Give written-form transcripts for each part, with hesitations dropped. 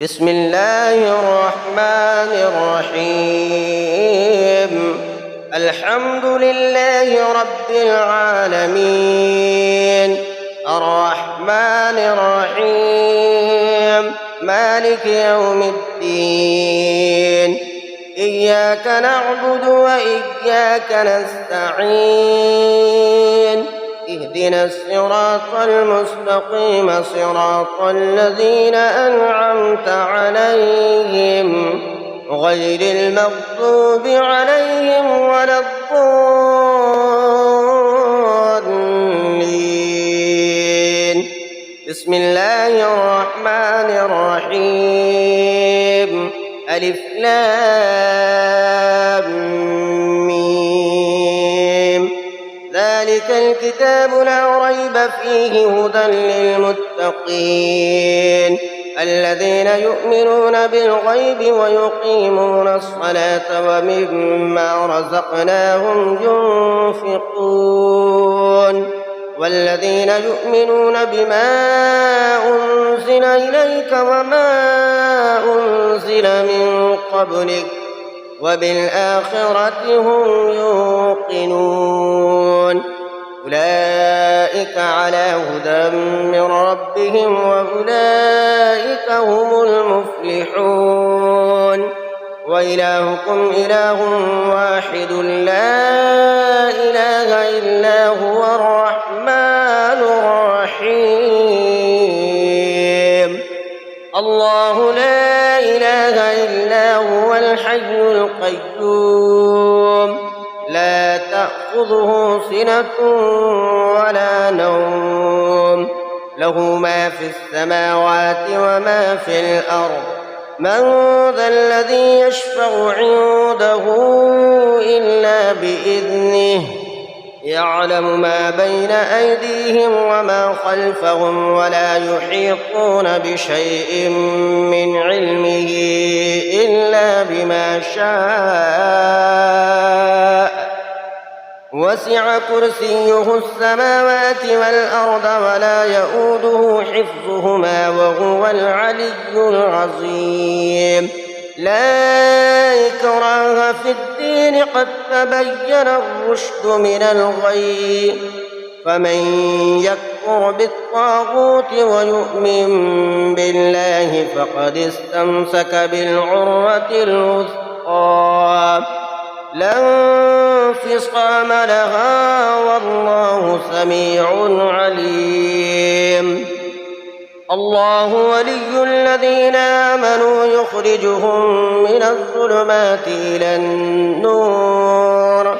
بسم الله الرحمن الرحيم. الحمد لله رب العالمين، الرحمن الرحيم، مالك يوم الدين. إياك نعبد وإياك نستعين. اهدنا الصراط المستقيم، صراط الذين أنعمت عليهم غير المغضوب عليهم ولا الضالين. بسم الله الرحمن الرحيم. ألف لام ميم. ذلك الكتاب لا ريب فيه هدى للمتقين الذين يؤمنون بالغيب ويقيمون الصلاة ومما رزقناهم ينفقون والذين يؤمنون بما أنزل إليك وما أنزل من قبلك وبالآخرة هم يوقنون. أولئك على هدى من ربهم وأولئك هم المفلحون. وإلهكم إله واحد لا إله إلا هو الرحمن الرحيم. الله لا إله إلا هو الحي القيوم، لا تأخذه سنة ولا نوم، له ما في السماوات وما في الأرض. من ذا الذي يشفع عنده إلا بإذنه، يعلم ما بين أيديهم وما خلفهم ولا يحيطون بشيء من علمه إلا بما شاء. وسع كرسيه السماوات والأرض ولا يؤوده حفظهما وهو العلي العظيم. لا إكراه في الدين، قد تبين الرشد من الغي، فمن يكفر بالطاغوت ويؤمن بالله فقد استمسك بالعروة الوثقى لا انفصام لها، والله سميع عليم. الله ولي الذين آمنوا يخرجهم من الظلمات إلى النور،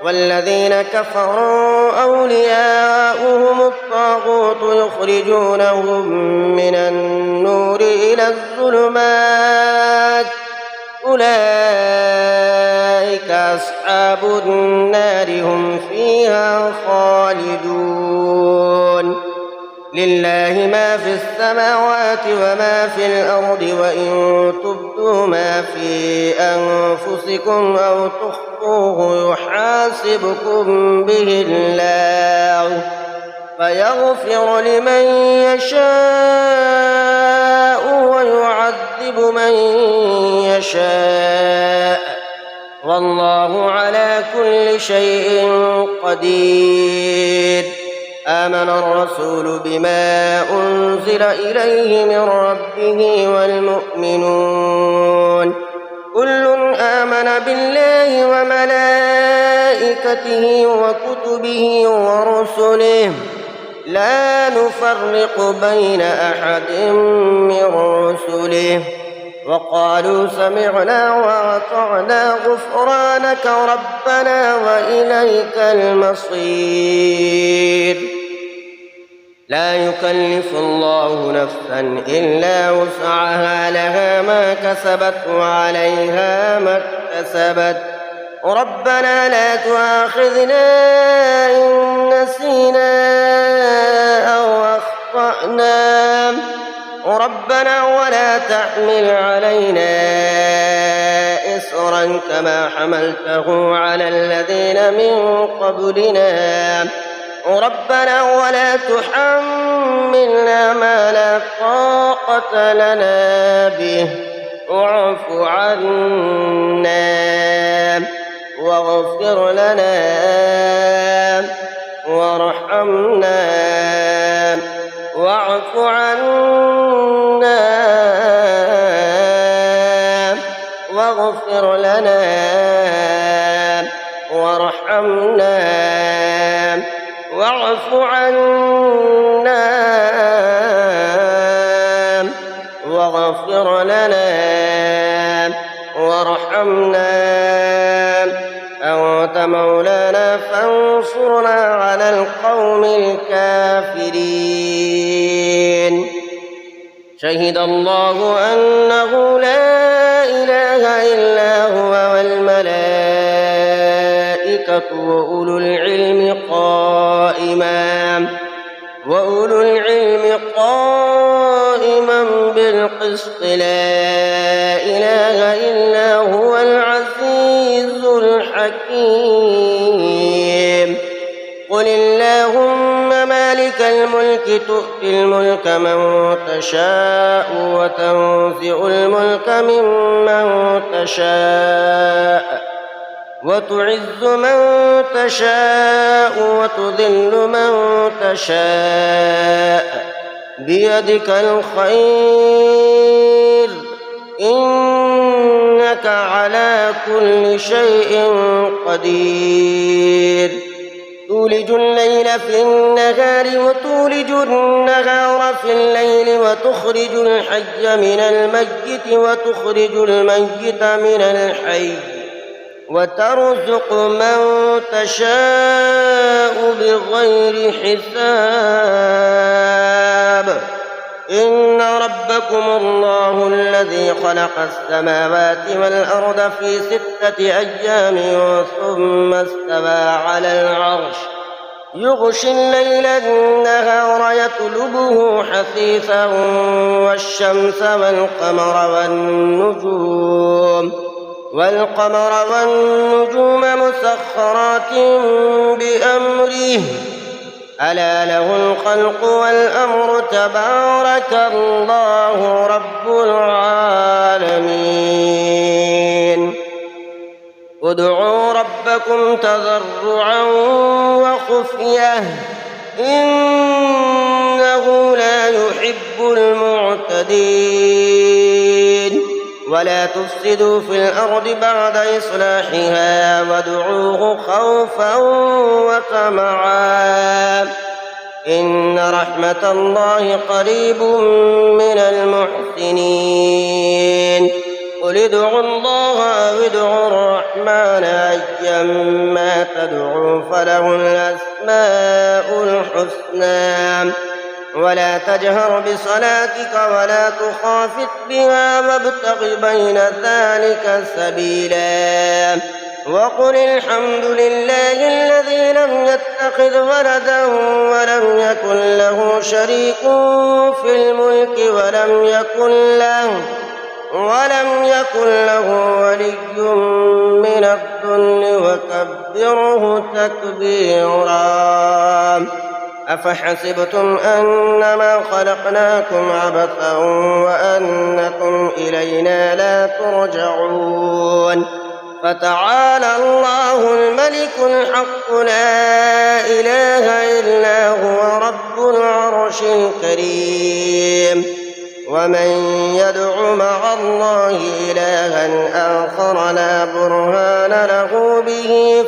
والذين كفروا أولياؤهم الطاغوت يخرجونهم من النور إلى الظلمات. أولئك أصحاب النار، هم فيها خالدون. لله ما في السماوات وما في الأرض، وإن تبدوا ما في أنفسكم أو تخفوه يحاسبكم به الله، فيغفر لمن يشاء ويعذب من يشاء، والله على كل شيء قدير. آمن الرسول بما أنزل إليه من ربه والمؤمنون كل آمن بالله وملائكته وكتبه ورسله، لا نفرق بين أحد من رسله، وقالوا سمعنا وأطعنا غفرانك ربنا وإليك المصير. لا يكلف الله نفسا إلا وسعها، لها ما كسبت وعليها ما اكتسبت. ربنا لا تؤاخذنا إن نسينا أو أخطأنا، ربنا ولا تحمل علينا إصرا كما حملته على الذين من قبلنا. ربنا ولا تحملنا ما لا طاقة لنا به واعف عنا واغفر لنا وارحمنا واعف عنا واغفر لنا وارحمنا واعف عنا واغفر لنا وارحمنا أنت مولانا فانصرنا على القوم الكافرين. شهد الله أنه لا إله إلا هو والملائكة وأولو العلم قائما بالقسط لا إله إلا هو العزيز الحكيم. قل اللهم مالك الملك تؤتي الملك من تشاء وتنزع الملك ممن تشاء وتعز من تشاء وتذل من تشاء بيدك الخير إنك على كل شيء قدير. تولج الليل في النهار وتولج النهار في الليل وتخرج الحي من الميت وتخرج الميت من الحي وترزق من تشاء بغير حساب. إن ربكم الله الذي خلق السماوات والأرض في 6 أيام ثم استوى على العرش يغشي الليل النهار يطلبه حثيثا والشمس والقمر والنجوم مسخرات بأمره ألا له الخلق والأمر تبارك الله رب العالمين. ادعوا ربكم تضرعا وخفية إنه لا يحب المعتدين. ولا تفسدوا في الأرض بعد إصلاحها وادعوه خوفا وطمعا إن رحمة الله قريب من المحسنين. قل ادعوا الله أو ادعوا الرحمن أيما تدعوا فله الأسماء الحسنى. ولا تجهر بصلاتك ولا تخافت بها وابتغ بين ذلك سبيلا. وقل الحمد لله الذي لم يتخذ ولدا ولم يكن له شريك في الملك ولم يكن له ولي من الذل وكبره تكبيرا. أفحسبتم أنما خلقناكم عبثا وأنكم إلينا لا ترجعون. فتعالى الله الملك الحق لا إله إلا هو رب العرش الكريم. ومن يدع مع الله إلها آخر لا برهان له به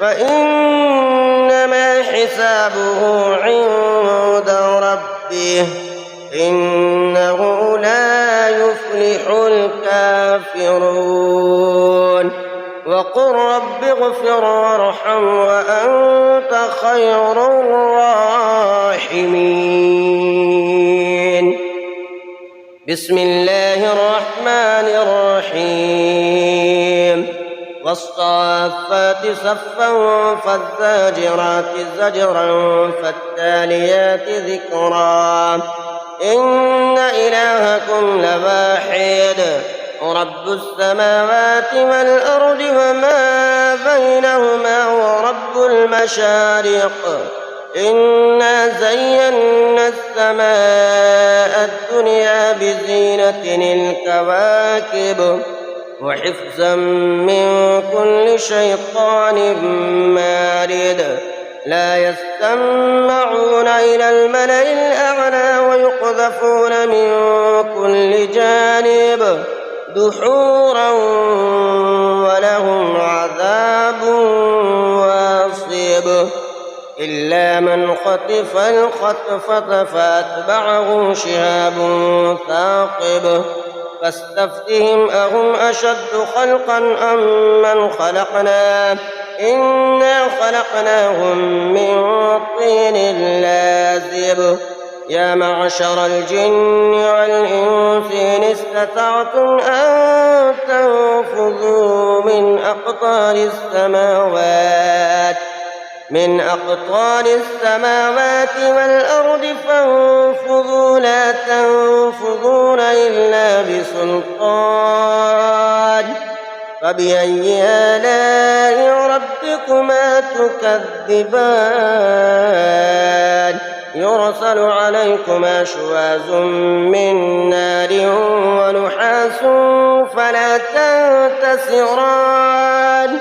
فإنما حسابه عند ربه إنه لا يفلح الكافرون. وقل رب اغفر وارحم وأنت خير الراحمين. بسم الله الرحمن الرحيم. والصافات صفا فالزاجرات زجرا فالتاليات ذكرا إن إلهكم لواحد رب السماوات والأرض وما بينهما ورب المشارق إنا زينا السماء الدنيا بزينة الكواكب وحفظا من كل شيطان مارد لا يستمعون إلى الملأ الأعلى ويقذفون من كل جانب دحورا ولهم عذاب واصب إلا من خطف الخطفة فأتبعه شهاب ثاقب فاستفتهم أهم أشد خلقا أم من خلقنا إنا خلقناهم من طين لازب يا معشر الجن والإنس إن استطعتم أن تنفذوا من أقطار السماوات والأرض فانفذوا لا تنفذون إلا بسلطان فبأي آلاء ربكما تكذبان يرسل عليكما شواظ من نار ونحاس فلا تنتصران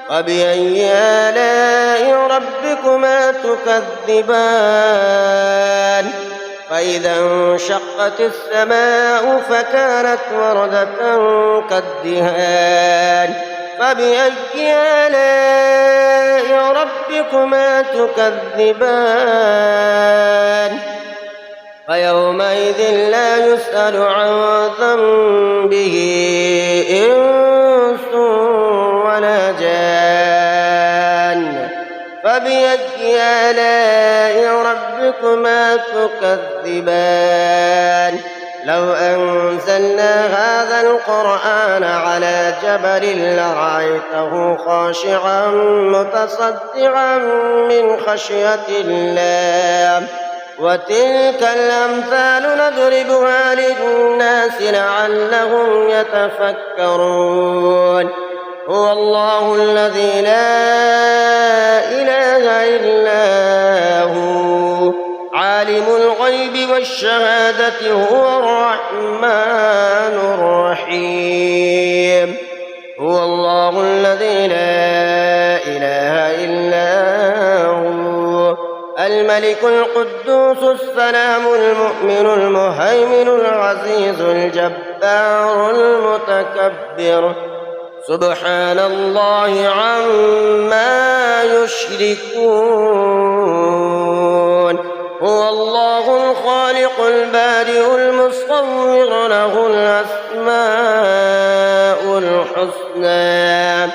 فبأي آلاء ربكما تكذبان فإذا انشقت السماء فكانت وردة كالدهان فبأي آلاء ربكما تكذبان فيومئذ لا يسأل عن ذنبه إنس ولا جان فبأي آلاء ربكما تكذبان لو أنزلنا هذا القرآن على جبل لرأيته خاشعا متصدعا من خشية الله وتلك الأمثال نضربها للناس لعلهم يتفكرون هو الله الذي لا إله إلا هو عالم الغيب والشهادة هو الرحمن الرحيم هو الله الذي لا إله إلا هو الملك القدوس السلام المؤمن المهيمن العزيز الجبار المتكبر سبحان الله عما يشركون هو الله الخالق البارئ المصور له الأسماء الحسنى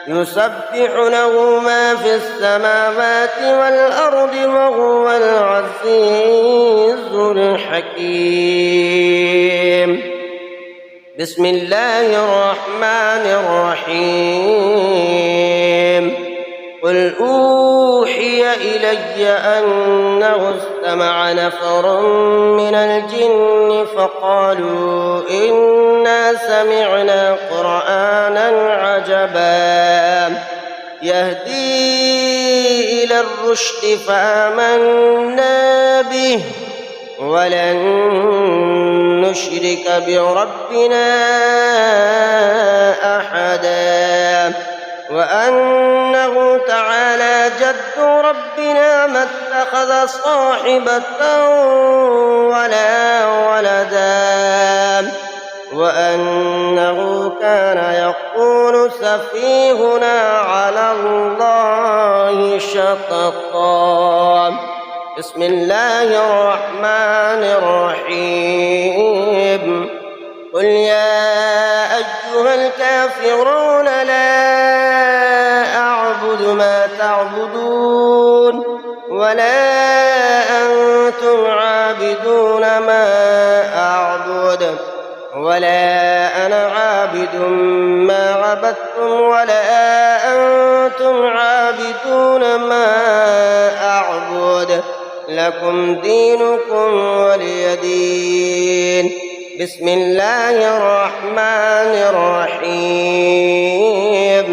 يسبح له ما في السماوات والأرض وهو العزيز الحكيم بسم الله الرحمن الرحيم قل أوحي إلي أنه استمع نفر من الجن فقالوا إنا سمعنا قرآنا عجبا يهدي إلى الرشد فآمنا به ولن نشرك بربنا أحدا وأنه تعالى جد ربنا ما اتخذ صاحبة ولا ولدا وأنه كان يقول سفيهنا على الله شططا بسم الله الرحمن الرحيم قل يا أيها الكافرون لا أعبد ما تعبدون ولا أنتم عابدون ما أعبد ولا أنا عابد ما عبدتم ولا أنتم عابدون ما أعبد لكم دينكم ولي دين بسم الله الرحمن الرحيم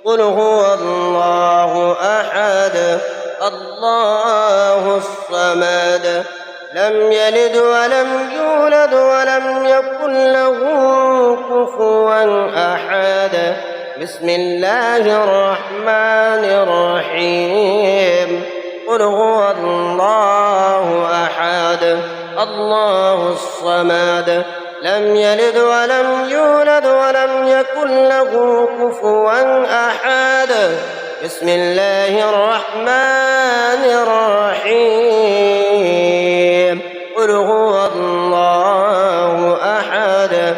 قل هو الله أحد الله الصمد لم يلد ولم يولد ولم يكن له كفوا أحد بسم الله الرحمن الرحيم قل هو الله أحد الله الصمد لم يلد ولم يولد ولم يكن له كفوا أحد بسم الله الرحمن الرحيم قل هو الله أحد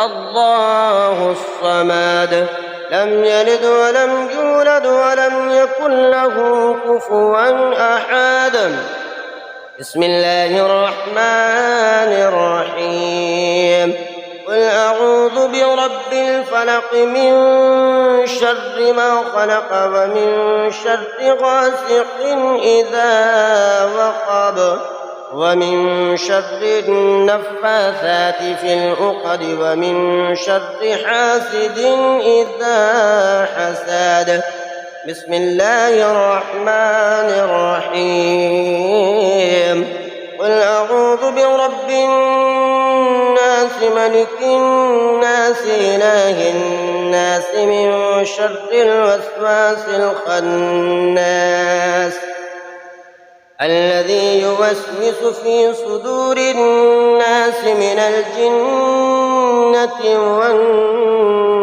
الله الصمد لم يلد ولم يولد ولم يكن له كفوا أحد بسم الله الرحمن الرحيم قل أعوذ برب الفلق من شر ما خلق ومن شر غاسق إذا وقب ومن شر النفاثات في العقد ومن شر حاسد إذا حسد بسم الله الرحمن الرحيم قل أعوذ برب الناس ملك الناس إله الناس من شر الوسواس الخناس الذي يوسوس في صدور الناس من الجنة والناس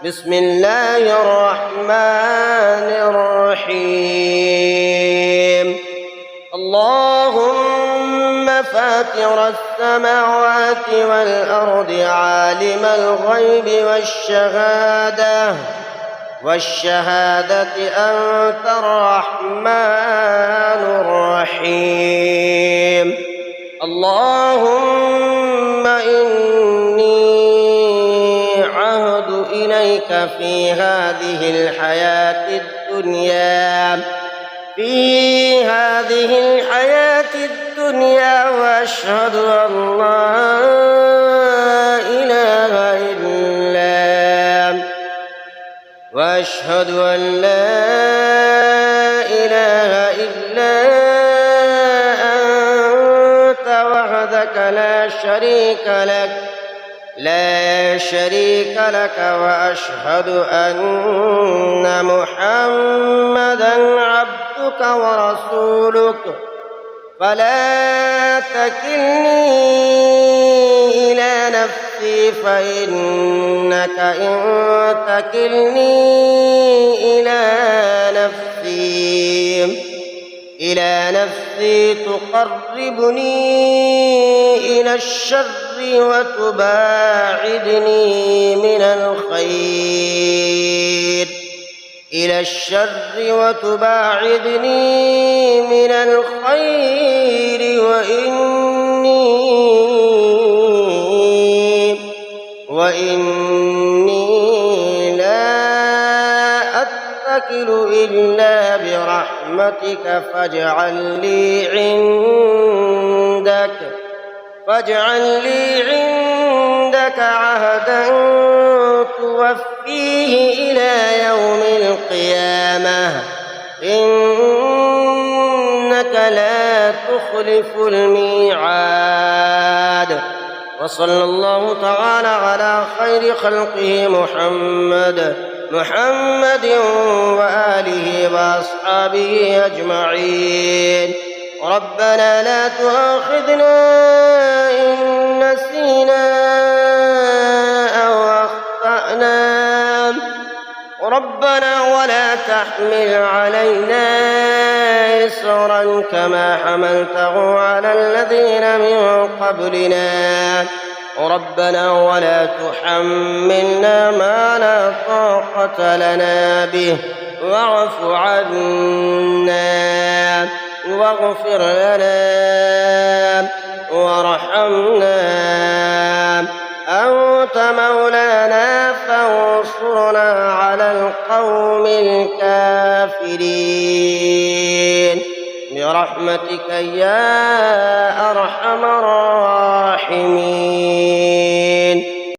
بسم الله الرحمن الرحيم اللهم فاطر السماوات والأرض عالم الغيب والشهادة أنت الرحمن الرحيم اللهم إني عهد إليك في هذه الحياة الدنيا وأشهد أن لا إله إلا أنت وحدك لا شريك لك وأشهد أن محمدًا عبدك ورسولك فلا تكلني إلى نفسي فإنك إن تكلني إلى نفسي تقربني إلى الشر وتباعدني من الخير وإني لا أتكل إلا برحمتك فاجعل لي عندك عهدا توفيه إلى يوم القيامة إنك لا تخلف الميعاد وصلى الله تعالى على خير خلقه محمد وآله وأصحابه أجمعين ربنا لا تؤاخذنا إن نسينا أو أخطأنا ربنا ولا تحمل علينا إصرا كما حملته على الذين من قبلنا ربنا ولا تحملنا ما لا طاقة لنا به واعف عنا واغفر لنا وارحمنا أنت مولانا فانصرنا على القوم الكافرين برحمتك يا أرحم الراحمين.